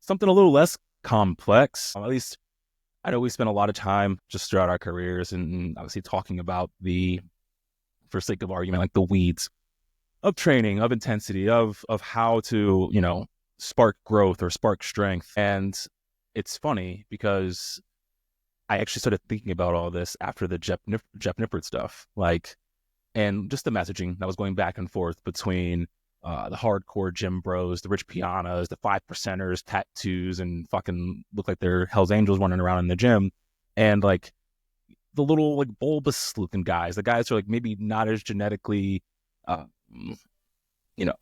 something a little less complex. At least I know we spent a lot of time just throughout our careers and obviously talking about for sake of argument, like the weeds of training, of intensity, of how to, spark growth or spark strength. And it's funny because I actually started thinking about all this after the Jeff Nippert stuff, and just the messaging that was going back and forth between the hardcore gym bros, the rich pianas, the 5%ers, tattoos, and fucking look like they're Hell's Angels running around in the gym, and like the little like bulbous looking guys, the guys who are like maybe not as genetically, uh, you know,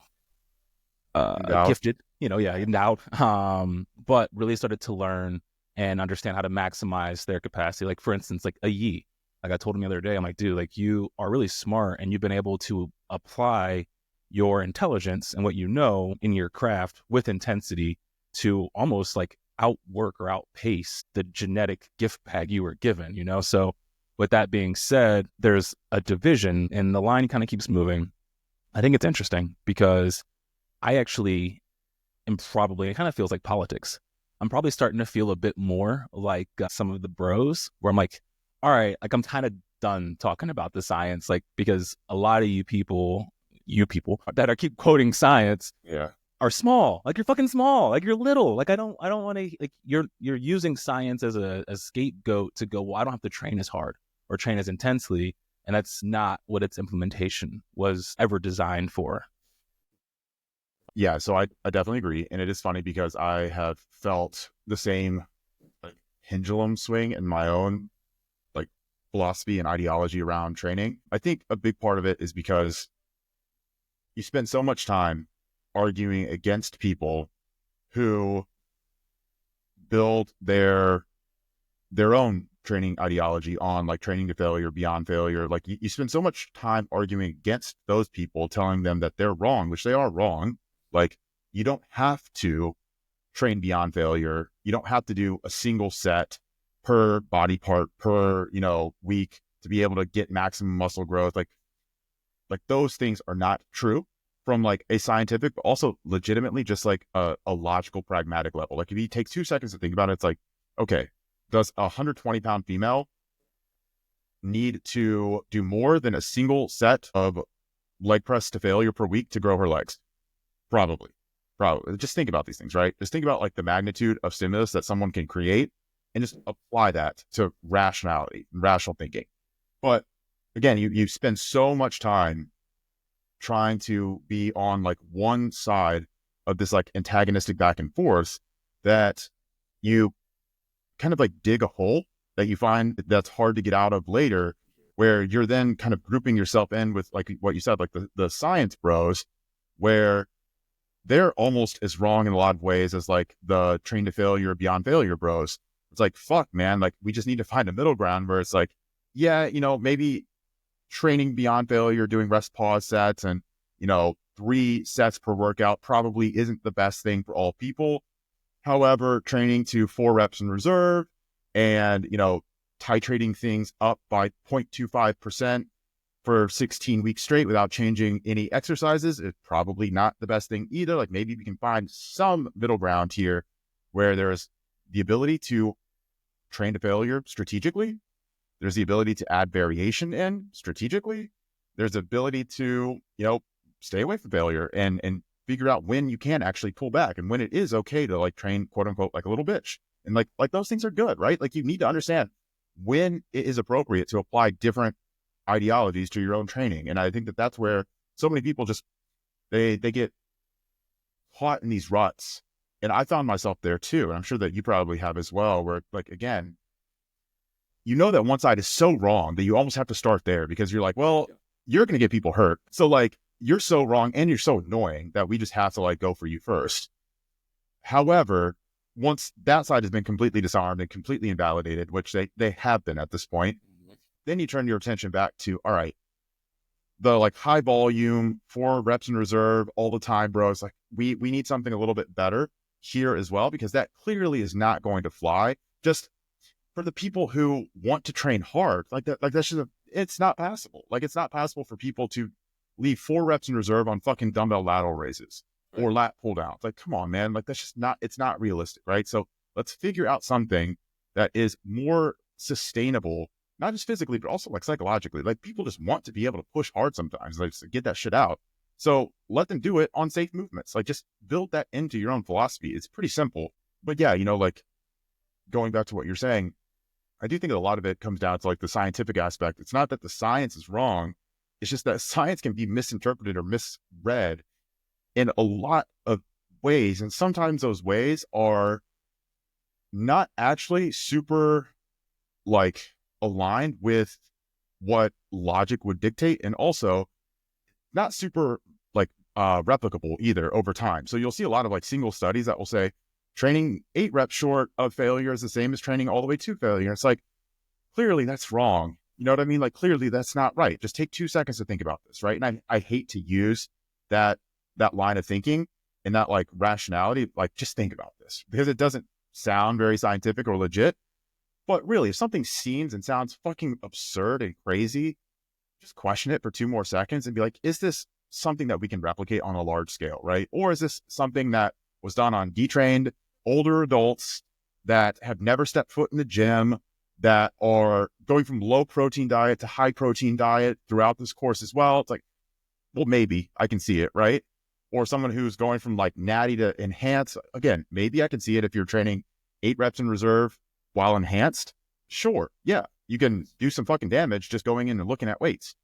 Endowed. gifted, endowed, but really started to learn and understand how to maximize their capacity. Like for instance, like a Yi, like I told him the other day, I'm like, dude, like you are really smart and you've been able to apply your intelligence and what you know in your craft with intensity to almost like outwork or outpace the genetic gift bag you were given. So with that being said, there's a division and the line kind of keeps moving. I think it's interesting because I actually am probably, it kind of feels like politics. I'm probably starting to feel a bit more like some of the bros where I'm like, all right, like I'm kind of done talking about the science, like, because a lot of you people that are keep quoting science Yeah. are small. Like you're fucking small. Like you're little. Like I don't want to, like you're using science as a scapegoat to go, well, I don't have to train as hard or train as intensely. And that's not what its implementation was ever designed for. Yeah. So I definitely agree. And it is funny because I have felt the same like pendulum swing in my own like philosophy and ideology around training. I think a big part of it is because you spend so much time arguing against people who build their own training ideology on like training to failure, beyond failure. Like you spend so much time arguing against those people, telling them that they're wrong, which they are wrong. Like you don't have to train beyond failure. You don't have to do a single set per body part per, week to be able to get maximum muscle growth. Like those things are not true from like a scientific, but also legitimately just like a logical, pragmatic level. Like if you take 2 seconds to think about it, it's like, okay, does a 120-pound female need to do more than a single set of leg press to failure per week to grow her legs? Probably. Probably. Just think about these things, right? Just think about like the magnitude of stimulus that someone can create and just apply that to rationality and rational thinking. But again, you spend so much time trying to be on like one side of this like antagonistic back and forth that you kind of like dig a hole that you find that's hard to get out of later, where you're then kind of grouping yourself in with like what you said, like the science bros, where they're almost as wrong in a lot of ways as like the train to failure, beyond failure bros. It's like, fuck, man, like we just need to find a middle ground where it's like, yeah, maybe training beyond failure, doing rest pause sets and, 3 sets per workout probably isn't the best thing for all people. However, training to 4 reps in reserve and, titrating things up by 0.25% for 16 weeks straight without changing any exercises is probably not the best thing either. Like maybe we can find some middle ground here where there's the ability to train to failure strategically. There's the ability to add variation in strategically. There's the ability to, stay away from failure and figure out when you can actually pull back and when it is okay to like train, quote unquote, like a little bitch. And like those things are good, right? Like you need to understand when it is appropriate to apply different ideologies to your own training. And I think that that's where so many people just, they get caught in these ruts. And I found myself there too. And I'm sure that you probably have as well, where like, again, that one side is so wrong that you almost have to start there because you're like, well, you're going to get people hurt. So like, you're so wrong and you're so annoying that we just have to like go for you first. However, once that side has been completely disarmed and completely invalidated, which they have been at this point, then you turn your attention back to, all right, the like high volume, 4 reps in reserve all the time, bro. It's like, we need something a little bit better here as well, because that clearly is not going to fly. Just for the people who want to train hard, like that's just, it's not passable. Like it's not possible for people to leave 4 reps in reserve on fucking dumbbell lateral raises. or lat pull down. It's like, come on, man. Like, that's just not, it's not realistic, right? So let's figure out something that is more sustainable, not just physically, but also like psychologically. Like, people just want to be able to push hard sometimes, like to get that shit out. So let them do it on safe movements. Like, just build that into your own philosophy. It's pretty simple. But yeah, like going back to what you're saying, I do think that a lot of it comes down to like the scientific aspect. It's not that the science is wrong. It's just that science can be misinterpreted or misread in a lot of ways. And sometimes those ways are not actually super like aligned with what logic would dictate, and also not super like replicable either over time. So you'll see a lot of like single studies that will say training 8 reps short of failure is the same as training all the way to failure. It's like, clearly that's wrong. You know what I mean? Like, clearly that's not right. Just take 2 seconds to think about this, right? And I hate to use that line of thinking and that like rationality, like, just think about this, because it doesn't sound very scientific or legit. But really, if something seems and sounds fucking absurd and crazy, just question it for 2 more seconds and be like, is this something that we can replicate on a large scale, right? Or is this something that was done on detrained older adults that have never stepped foot in the gym, that are going from low protein diet to high protein diet throughout this course as well? It's like, well, maybe I can see it, right? Or someone who's going from like natty to enhanced. Again, maybe I can see it if you're training 8 reps in reserve while enhanced. Sure. Yeah. You can do some fucking damage just going in and looking at weights.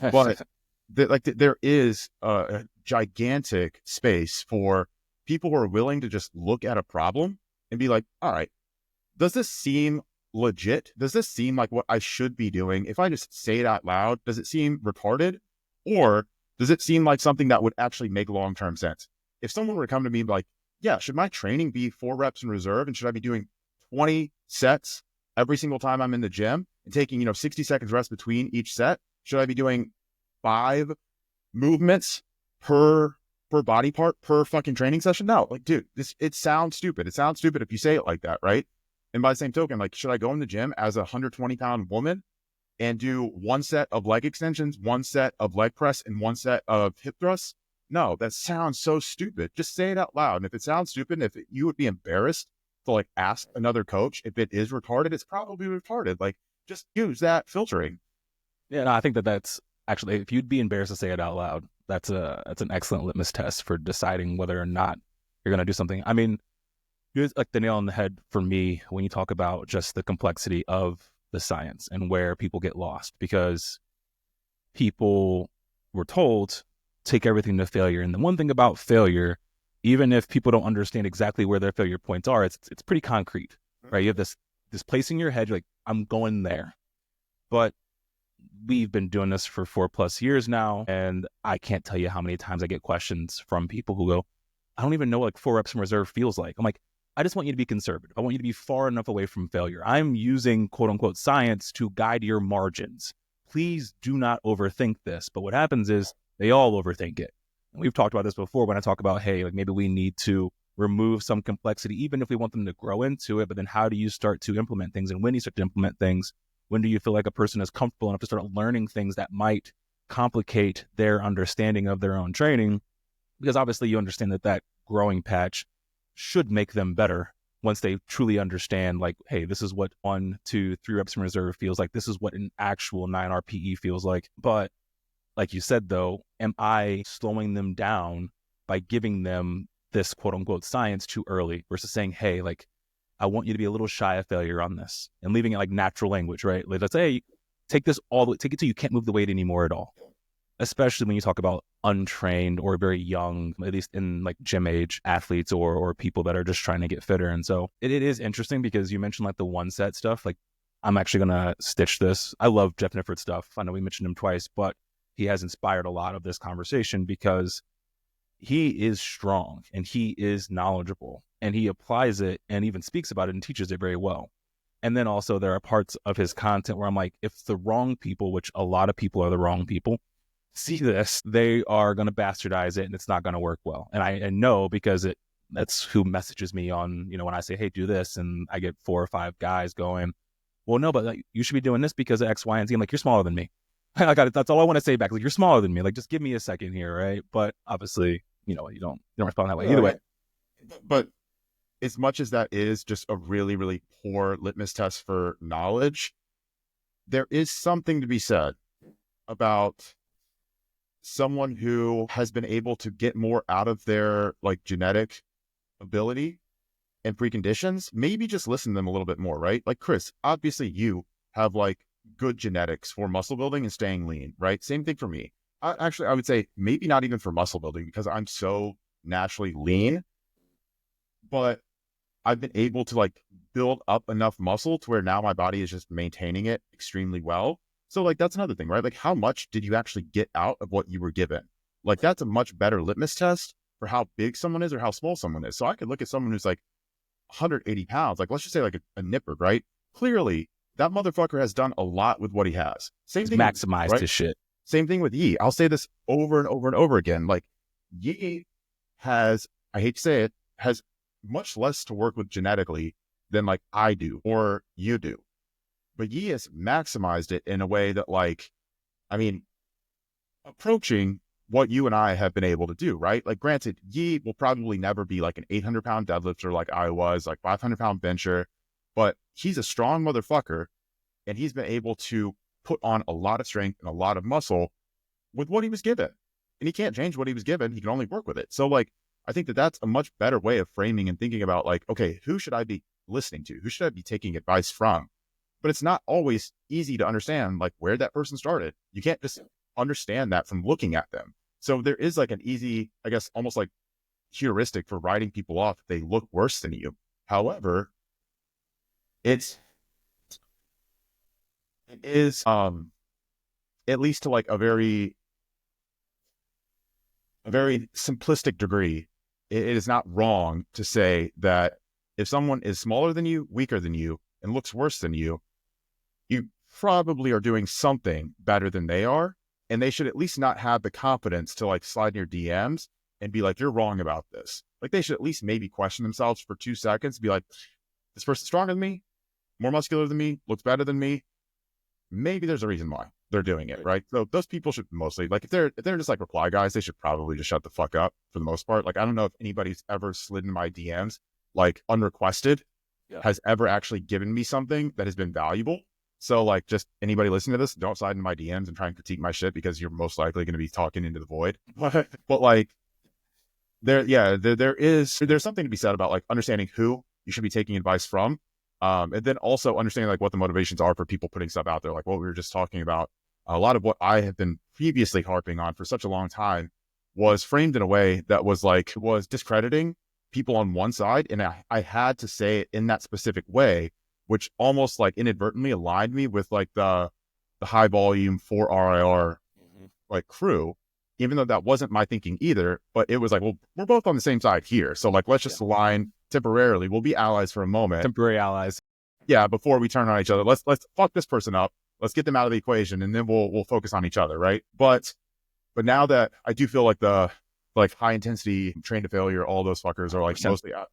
But there is a gigantic space for people who are willing to just look at a problem and be like, all right, does this seem legit? Does this seem like what I should be doing? If I just say it out loud, does it seem retarded? Or does it seem like something that would actually make long-term sense? If someone were to come to me like, yeah, should my training be 4 reps in reserve? And should I be doing 20 sets every single time I'm in the gym and taking, 60 seconds rest between each set? Should I be doing 5 movements per body part per fucking training session? No, like, dude, it sounds stupid. It sounds stupid if you say it like that, right? And by the same token, like, should I go in the gym as a 120-pound woman and do 1 set of leg extensions, 1 set of leg press, and 1 set of hip thrusts? No, that sounds so stupid. Just say it out loud. And if it sounds stupid, you would be embarrassed to like ask another coach if it is retarded, it's probably retarded. Like, just use that filtering. Yeah, no, I think that's actually, if you'd be embarrassed to say it out loud, that's an excellent litmus test for deciding whether or not you're going to do something. I mean, it's like the nail on the head for me when you talk about just the complexity of the science and where people get lost, because people were told take everything to failure. And the one thing about failure, even if people don't understand exactly where their failure points are, it's pretty concrete, right? You have this place in your head, you're like, I'm going there. But we've been doing this for 4+ years now, and I can't tell you how many times I get questions from people who go, I don't even know what like 4 reps in reserve feels like. I'm like, I just want you to be conservative. I want you to be far enough away from failure. I'm using quote unquote science to guide your margins. Please do not overthink this. But what happens is they all overthink it. And we've talked about this before when I talk about, hey, like maybe we need to remove some complexity, even if we want them to grow into it. But then how do you start to implement things? And when you start to implement things, when do you feel like a person is comfortable enough to start learning things that might complicate their understanding of their own training? Because obviously you understand that growing patch should make them better once they truly understand, like, hey, this is what 1, 2, 3 reps in reserve feels like. This is what an actual 9 RPE feels like. But like you said, though, am I slowing them down by giving them this quote unquote science too early versus saying, hey, like, I want you to be a little shy of failure on this and leaving it like natural language, right? Like, let's say, take it till you can't move the weight anymore at all. Especially when you talk about untrained or very young, at least in like gym age athletes or people that are just trying to get fitter. And so it is interesting because you mentioned like the 1 set stuff. Like, I'm actually going to stitch this. I love Jeff Niffert's stuff. I know we mentioned him twice, but he has inspired a lot of this conversation because he is strong and he is knowledgeable and he applies it and even speaks about it and teaches it very well. And then also there are parts of his content where I'm like, if the wrong people, which a lot of people are the wrong people, see this, they are going to bastardize it and it's not going to work well. And I know because that's who messages me on, when I say, hey, do this, and I get 4 or 5 guys going, well, no, but like, you should be doing this because of X, Y, and Z. I'm like, you're smaller than me. I got it. That's all I want to say back. Like, you're smaller than me. Like, just give me a second here, right? But obviously you don't respond that way either Yeah. way. But as much as that is just a really, really poor litmus test for knowledge, there is something to be said about someone who has been able to get more out of their like genetic ability and preconditions. Maybe just listen to them a little bit more, right? Like Chris, obviously you have like good genetics for muscle building and staying lean, right? Same thing for me. I would say maybe not even for muscle building because I'm so naturally lean, but I've been able to like build up enough muscle to where now my body is just maintaining it extremely well. So like that's another thing, right? Like how much did you actually get out of what you were given? Like that's a much better litmus test for how big someone is or how small someone is. So I could look at someone who's like 180 pounds, like let's just say like a nipper, right? Clearly that motherfucker has done a lot with what he has. Same He's thing, maximized right? his shit. Same thing with Yi. I'll say this over and over and over again. Like Yi has, I hate to say it, has much less to work with genetically than like I do or you do. But Yi has maximized it in a way that like, I mean, approaching what you and I have been able to do, right? Like granted, Yi will probably never be like an 800-pound deadlifter like I was, like 500-pound bencher, but he's a strong motherfucker and he's been able to put on a lot of strength and a lot of muscle with what he was given. And he can't change what he was given. He can only work with it. So like, I think that that's a much better way of framing and thinking about like, okay, who should I be listening to? Who should I be taking advice from? But it's not always easy to understand like where that person started. You can't just understand that from looking at them. So there is like an easy, I guess, almost like heuristic for writing people off if they look worse than you. However, it is at least to like a very simplistic degree, it is not wrong to say that if someone is smaller than you, weaker than you, and looks worse than you probably are doing something better than they are. And they should at least not have the confidence to like slide in your DMs and be like, you're wrong about this. Like they should at least maybe question themselves for 2 seconds, be like, this person's stronger than me, more muscular than me, looks better than me. Maybe there's a reason why they're doing it, right? So those people should mostly like if they're just like reply guys, they should probably just shut the fuck up for the most part. Like I don't know if anybody's ever slid in my DMs like unrequested, has ever actually given me something that has been valuable. So like just anybody listening to this, don't slide in my DMs and try and critique my shit because you're most likely going to be talking into the void. But like there's something to be said about like understanding who you should be taking advice from. And then also understanding like what the motivations are for people putting stuff out there, like what we were just talking about. A lot of what I have been previously harping on for such a long time was framed in a way that was discrediting people on one side. And I had to say it in that specific way, which almost like inadvertently aligned me with like the high volume 4RIR like crew, even though that wasn't my thinking either. But it was like, well, we're both on the same side here. So like, let's just align temporarily. We'll be allies for a moment. Temporary allies. Yeah, before we turn on each other. Let's fuck this person up. Let's get them out of the equation and then we'll focus on each other, right? But now that I do feel like the high intensity train to failure, all those fuckers are like 100%. Mostly out.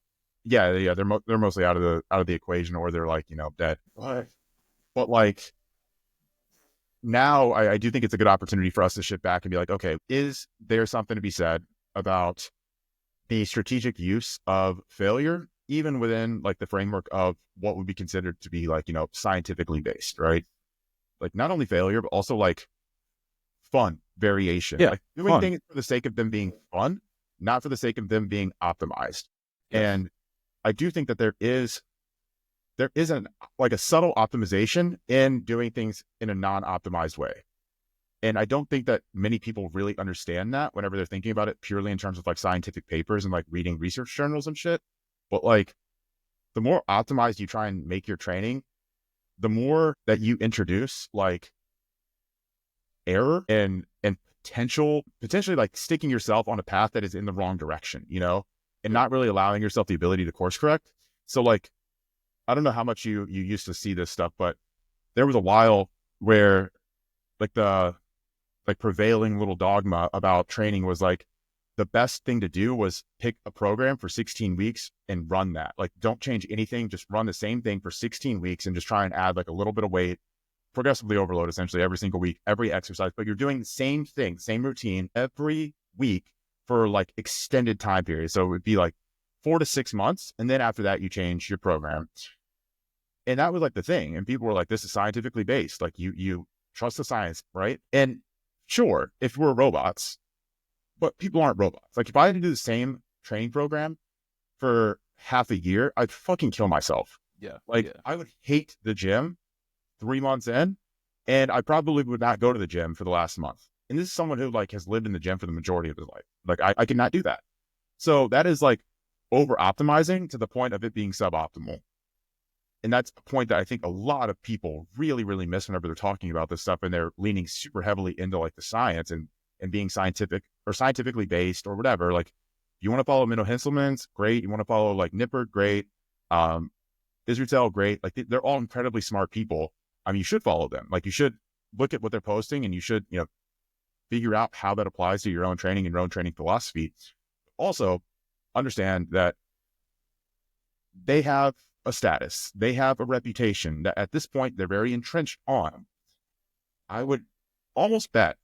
Yeah, they're mostly out of the equation, or they're like, dead. But like now I do think it's a good opportunity for us to shift back and be like, okay, is there something to be said about the strategic use of failure, even within like the framework of what would be considered to be like, scientifically based, right? Like not only failure, but also like fun variation. Yeah, like doing things for the sake of them being fun, not for the sake of them being optimized. Yes. And I do think that there is a subtle optimization in doing things in a non-optimized way. And I don't think that many people really understand that whenever they're thinking about it purely in terms of like scientific papers and like reading research journals and shit. But like the more optimized you try and make your training, the more that you introduce like error and potentially like sticking yourself on a path that is in the wrong direction, and not really allowing yourself the ability to course correct. So like, I don't know how much you used to see this stuff, but there was a while where like the prevailing little dogma about training was like the best thing to do was pick a program for 16 weeks and run that. Like don't change anything, just run the same thing for 16 weeks and just try and add like a little bit of weight, progressively overload essentially every single week, every exercise, but you're doing the same thing, same routine every week for like extended time periods. So it would be like 4 to 6 months. And then after that, you change your program. And that was like the thing. And people were like, this is scientifically based. Like you trust the science, right? And sure, if we're robots, but people aren't robots. Like if I had to do the same training program for half a year, I'd fucking kill myself. Yeah. Like Yeah. I would hate the gym 3 months in, and I probably would not go to the gym for the last month. And this is someone who like has lived in the gym for the majority of his life. Like I cannot do that. So that is like over optimizing to the point of it being suboptimal. And that's a point that I think a lot of people really, really miss whenever they're talking about this stuff and they're leaning super heavily into like the science and being scientific or scientifically based or whatever. Like you want to follow Menno Henselmans, great. You want to follow like Nippert, great. Israel, great. Like they're all incredibly smart people. I mean, you should follow them. Like you should look at what they're posting and you should, figure out how that applies to your own training and your own training philosophy. Also understand that they have a status, they have a reputation that at this point they're very entrenched on. I would almost bet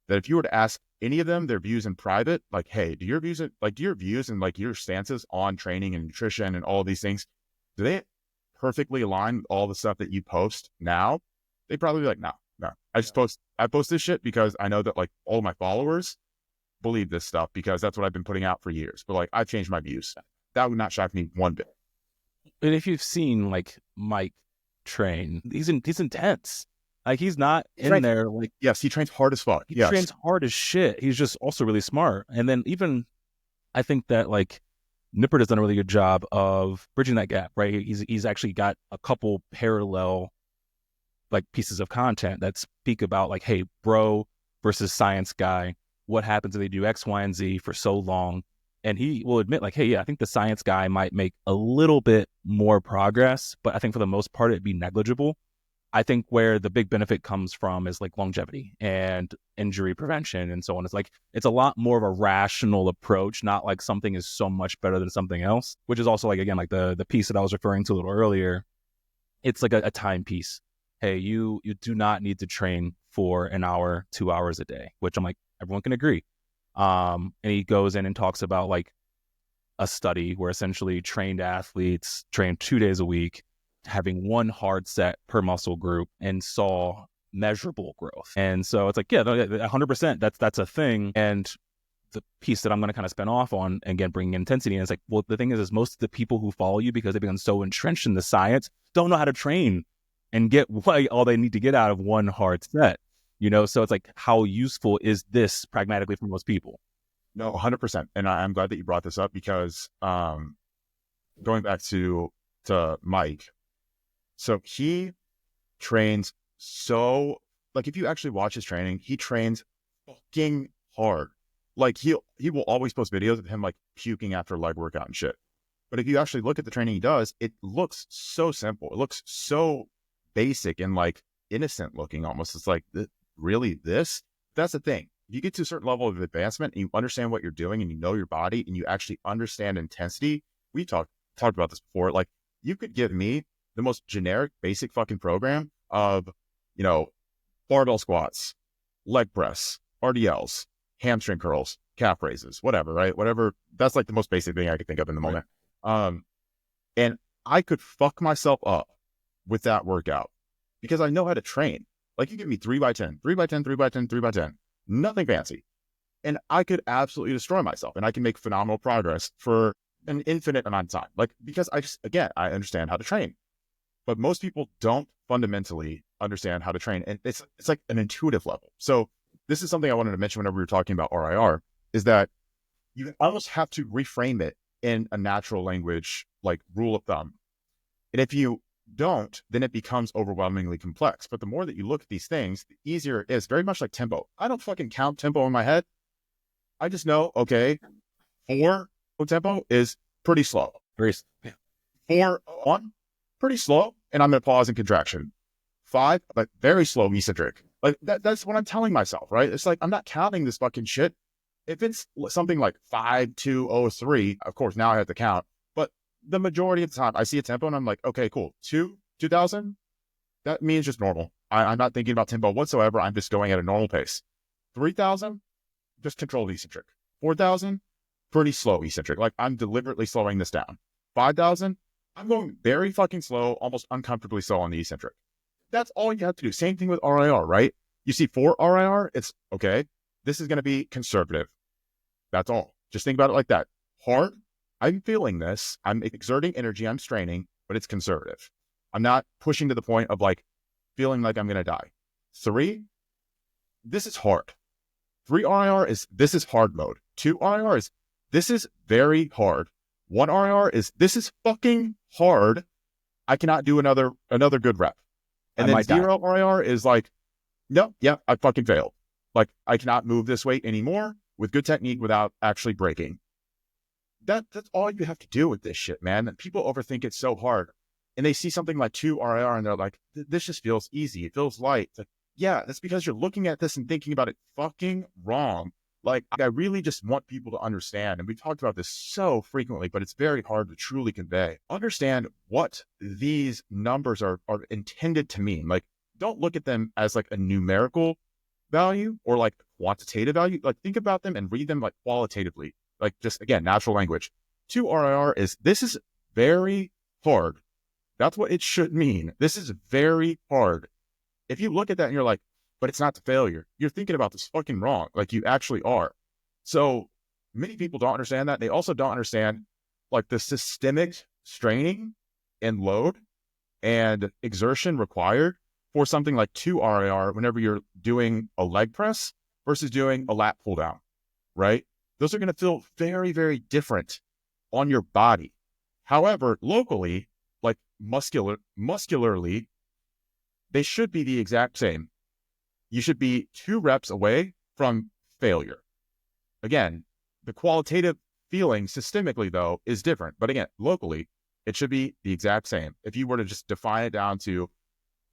that if you were to ask any of them their views in private, like, hey, do your views and like your stances on training and nutrition and all of these things, do they perfectly align with all the stuff that you post now? They'd probably be like, no. I post this shit because I know that like all my followers believe this stuff because that's what I've been putting out for years. But like I've changed my views. That would not shock me one bit. And if you've seen like Mike train, he's intense. Like he's not in there like, yes, he trains hard as fuck. He trains hard as shit. He's just also really smart. And then even I think that like Nippert has done a really good job of bridging that gap, right? He's actually got a couple parallel like pieces of content that speak about like, hey, bro versus science guy, what happens if they do X, Y, and Z for so long? And he will admit like, hey, yeah, I think the science guy might make a little bit more progress, but I think for the most part, it'd be negligible. I think where the big benefit comes from is like longevity and injury prevention and so on. It's like, it's a lot more of a rational approach, not like something is so much better than something else, which is also like, again, like the piece that I was referring to a little earlier. It's like a time piece. Hey, you do not need to train for an hour, 2 hours a day, which I'm like, everyone can agree. And he goes in and talks about like a study where essentially trained athletes train 2 days a week, having one hard set per muscle group and saw measurable growth. And so it's like, yeah, 100%, that's a thing. And the piece that I'm going to kind of spin off on, again, bringing intensity. And it's like, well, the thing is most of the people who follow you because they've become so entrenched in the science don't know how to train and get all they need to get out of one hard set, So it's like, how useful is this pragmatically for most people? No, 100%. And I'm glad that you brought this up because going back to Mike, so he trains like if you actually watch his training, he trains fucking hard. Like he will always post videos of him like puking after a leg workout and shit. But if you actually look at the training he does, it looks so simple. It looks so basic and like innocent looking almost. It's like, really this? That's the thing. If you get to a certain level of advancement and you understand what you're doing and you know your body and you actually understand intensity, we talked about this before. Like you could give me the most generic, basic fucking program of, barbell squats, leg press, RDLs, hamstring curls, calf raises, whatever, right? Whatever. That's like the most basic thing I could think of in the moment. And I could fuck myself up with that workout because I know how to train. Like you give me 3x10, 3x10, 3x10, 3x10, nothing fancy. And I could absolutely destroy myself and I can make phenomenal progress for an infinite amount of time. Like, because I understand how to train, but most people don't fundamentally understand how to train. And it's like an intuitive level. So this is something I wanted to mention whenever we were talking about RIR is that you almost have to reframe it in a natural language, like rule of thumb. And if you don't, then it becomes overwhelmingly complex. But the more that you look at these things, the easier it is. Very much like tempo. I don't fucking count tempo in my head. I just know, okay, 4 tempo is pretty slow. 4-1, pretty slow. And I'm going to pause in contraction. 5, but very slow eccentric. Like that's what I'm telling myself, right? It's like, I'm not counting this fucking shit. If it's something like 5-2-0-3, of course, now I have to count. But the majority of the time I see a tempo and I'm like, okay, cool. 2,000, that means just normal. I'm not thinking about tempo whatsoever. I'm just going at a normal pace. 3,000, just control the eccentric. 4,000, pretty slow eccentric. Like I'm deliberately slowing this down. 5,000, I'm going very fucking slow, almost uncomfortably slow on the eccentric. That's all you have to do. Same thing with RIR, right? You see 4 RIR, it's okay. This is going to be conservative. That's all. Just think about it like that. Hard, I'm feeling this. I'm exerting energy. I'm straining, but it's conservative. I'm not pushing to the point of like feeling like I'm going to die. 3, this is hard. 3 RIR is this is hard mode. 2 RIR is this is very hard. 1 RIR is this is fucking hard. I cannot do another good rep. And then 0 RIR is like, no, yeah, I fucking failed. Like I cannot move this weight anymore with good technique without actually breaking. That's all you have to do with this shit, man. People overthink it so hard. And they see something like 2 RIR and they're like, this just feels easy. It feels light. It's like, yeah, that's because you're looking at this and thinking about it fucking wrong. Like, I really just want people to understand, and we talked about this so frequently, but it's very hard to truly convey. Understand what these numbers are intended to mean. Like, don't look at them as like a numerical value or like quantitative value. Like, think about them and read them like qualitatively. Like, just again, natural language. 2 RIR is this is very hard. That's what it should mean. This is very hard. If you look at that and you're like, but it's not the failure, you're thinking about this fucking wrong. Like you actually are. So many people don't understand that. They also don't understand like the systemic straining and load and exertion required for something like 2 RIR whenever you're doing a leg press versus doing a lat pull down, right? Those are going to feel very, very different on your body. However, locally, like muscularly, they should be the exact same. You should be 2 reps away from failure. Again, the qualitative feeling systemically, though, is different. But again, locally, it should be the exact same. If you were to just define it down to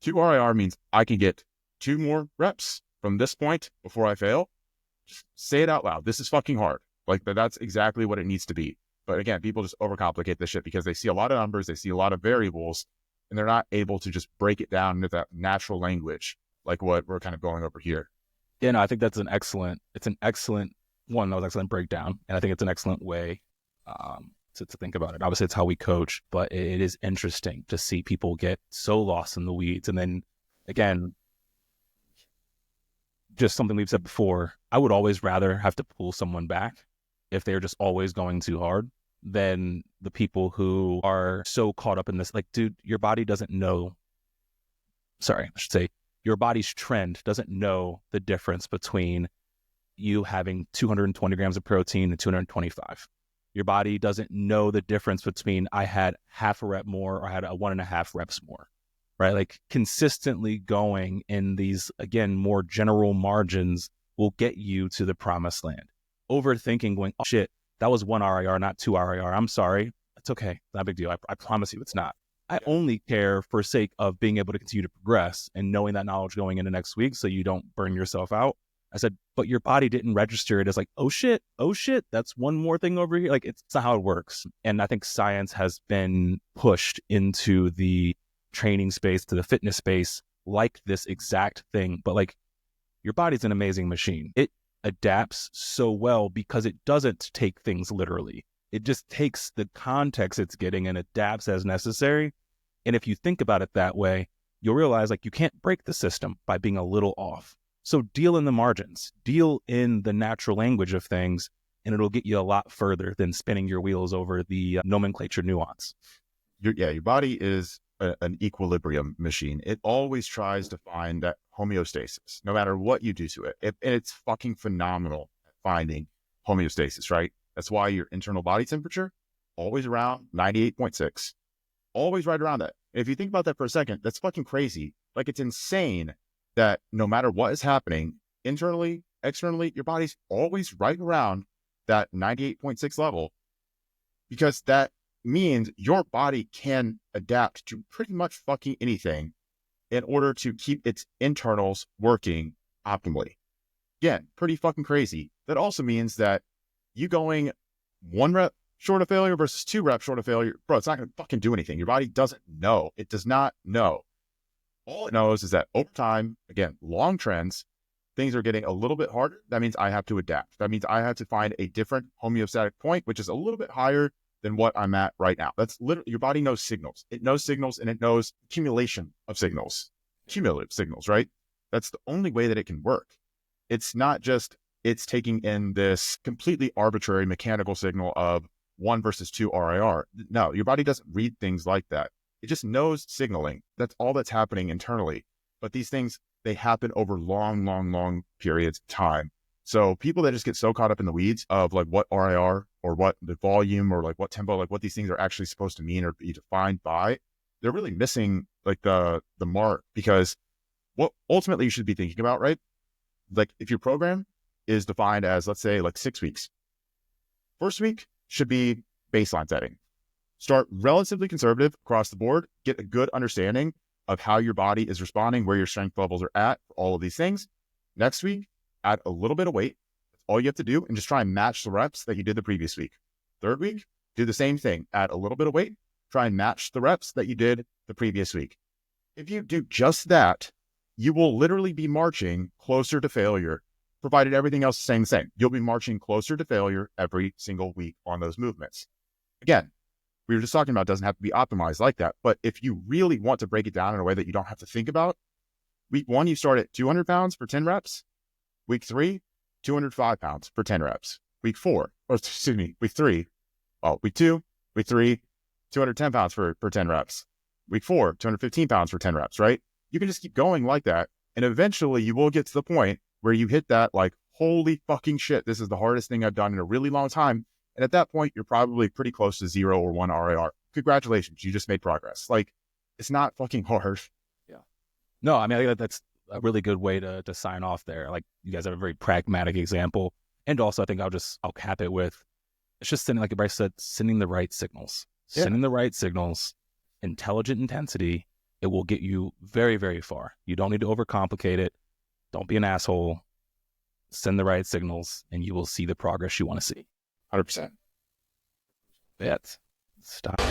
2 RIR means I can get 2 more reps from this point before I fail, just say it out loud. This is fucking hard. Like that's exactly what it needs to be. But again, people just overcomplicate this shit because they see a lot of numbers, they see a lot of variables, and they're not able to just break it down into that natural language, like what we're kind of going over here. Yeah, no, I think that's an excellent breakdown. And I think it's an excellent way to think about it. Obviously, it's how we coach, but it is interesting to see people get so lost in the weeds. And then again, just something we've said before, I would always rather have to pull someone back if they're just always going too hard than the people who are so caught up in this. Like, dude, your body doesn't know. Sorry, I should say your body's trend doesn't know the difference between you having 220 grams of protein and 225. Your body doesn't know the difference between I had half a rep more or I had a 1.5 reps more, right? Like consistently going in these, again, more general margins will get you to the promised land. Overthinking, going, oh shit, that was 1 RIR, not 2 RIR. I'm sorry. It's okay. Not a big deal. I promise you it's not. I only care for sake of being able to continue to progress and knowing that knowledge going into next week so you don't burn yourself out. I said, but your body didn't register it as like, oh shit, that's one more thing over here. Like, it's not how it works. And I think science has been pushed into the training space, to the fitness space, like this exact thing. But like, your body's an amazing machine. It adapts so well because it doesn't take things literally. It just takes the context it's getting and adapts as necessary. And if you think about it that way, you'll realize like you can't break the system by being a little off. So deal in the margins, deal in the natural language of things, and it'll get you a lot further than spinning your wheels over the nomenclature nuance. Your body is an equilibrium machine. It always tries to find that homeostasis, no matter what you do to it. And it's fucking phenomenal at finding homeostasis, right? That's why your internal body temperature, always around 98.6, always right around that. And if you think about that for a second, that's fucking crazy. Like, it's insane that no matter what is happening, internally, externally, your body's always right around that 98.6 level, because that means your body can adapt to pretty much fucking anything in order to keep its internals working optimally. Again, pretty fucking crazy. That also means that you going 1 rep short of failure versus 2 reps short of failure, bro, it's not going to fucking do anything. Your body doesn't know. It does not know. All it knows is that over time, again, long trends, things are getting a little bit harder, that means I have to adapt. That means I have to find a different homeostatic point, which is a little bit higher than what I'm at right now. That's literally, your body knows signals. It knows signals, and it knows accumulation of signals, cumulative signals, right? That's the only way that it can work. It's not just it's taking in this completely arbitrary mechanical signal of 1 versus 2 RIR. No, your body doesn't read things like that. It just knows signaling. That's all that's happening internally. But these things, they happen over long periods of time. So people that just get so caught up in the weeds of like what RIR or what the volume or like what tempo, like what these things are actually supposed to mean or be defined by, they're really missing like the mark. Because what ultimately you should be thinking about, right? Like if your program is defined as, let's say, like 6 weeks, first week should be baseline setting. Start relatively conservative across the board, get a good understanding of how your body is responding, where your strength levels are at, all of these things. Next week, add a little bit of weight. That's all you have to do, and just try and match the reps that you did the previous week. Third week, do the same thing. Add a little bit of weight, try and match the reps that you did the previous week. If you do just that, you will literally be marching closer to failure, provided everything else is staying the same. You'll be marching closer to failure every single week on those movements. Again, we were just talking about, it doesn't have to be optimized like that. But if you really want to break it down in a way that you don't have to think about, week 1, you start at 200 pounds for 10 reps. Week 3, 205 pounds for 10 reps. Week 3, week 2, week 3, 210 pounds for 10 reps. Week 4, 215 pounds for 10 reps, right? You can just keep going like that. And eventually you will get to the point where you hit that like, holy fucking shit, this is the hardest thing I've done in a really long time. And at that point, you're probably pretty close to 0 or 1 RIR. Congratulations, you just made progress. Like, it's not fucking hard. Yeah. No, I mean, I think that's a really good way to sign off there. Like, you guys have a very pragmatic example. And also, I think I'll cap it with, it's just sending, like Bryce said, sending the right signals. Yeah. Sending the right signals, intelligent intensity, it will get you very, very far. You don't need to overcomplicate it. Don't be an asshole. Send the right signals, and you will see the progress you want to see. 100%. Stop.